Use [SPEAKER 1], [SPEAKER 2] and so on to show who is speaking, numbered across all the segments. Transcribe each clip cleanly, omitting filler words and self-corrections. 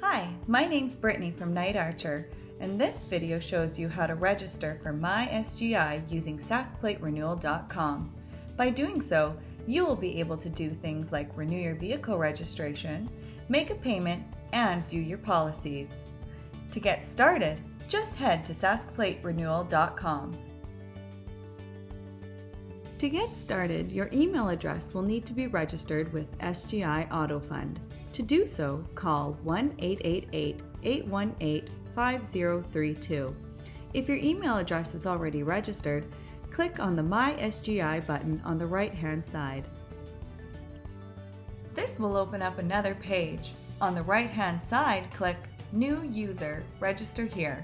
[SPEAKER 1] Hi, my name's Brittany from Night Archer, and this video shows you how to register for MySGI using SaskPlateRenewal.com. By doing so, you will be able to do things like renew your vehicle registration, make a payment, and view your policies. To get started, just head to SaskPlateRenewal.com. To get started, your email address will need to be registered with SGI AutoFund. To do so, call 1-888-818-5032. If your email address is already registered, click on the My SGI button on the right-hand side. This will open up another page. On the right-hand side, click New User, Register Here.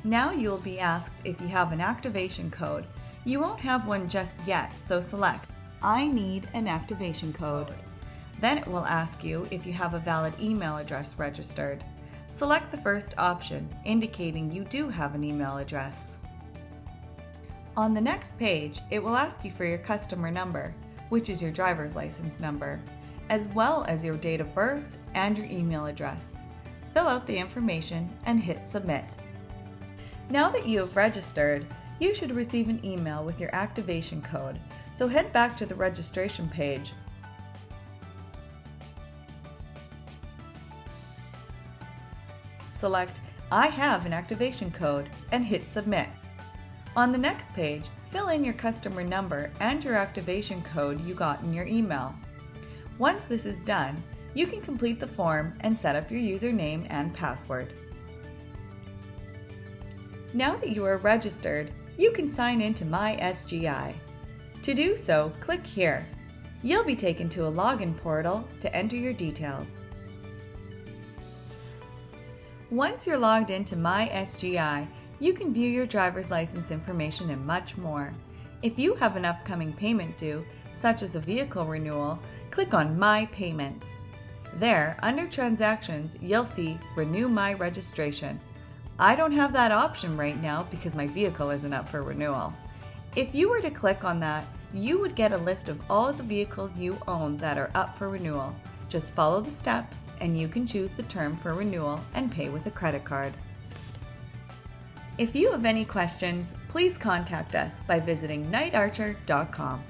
[SPEAKER 1] Now you will be asked if you have an activation code. You won't have one just yet, so select I need an activation code. Then it will ask you if you have a valid email address registered. Select the first option, indicating you do have an email address. On the next page, it will ask you for your customer number, which is your driver's license number, as well as your date of birth and your email address. Fill out the information and hit Submit. Now that you have registered, you should receive an email with your activation code, so head back to the registration page. Select I have an activation code and hit Submit. On the next page, fill in your customer number and your activation code you got in your email. Once this is done, you can complete the form and set up your username and password. Now that you are registered, you can sign into MySGI. To do so, click here. You'll be taken to a login portal to enter your details. Once you're logged into MySGI, you can view your driver's license information and much more. If you have an upcoming payment due, such as a vehicle renewal, click on My Payments. There, under Transactions, you'll see Renew My Registration. I don't have that option right now because my vehicle isn't up for renewal. If you were to click on that, you would get a list of all of the vehicles you own that are up for renewal. Just follow the steps and you can choose the term for renewal and pay with a credit card. If you have any questions, please contact us by visiting nightarcher.com.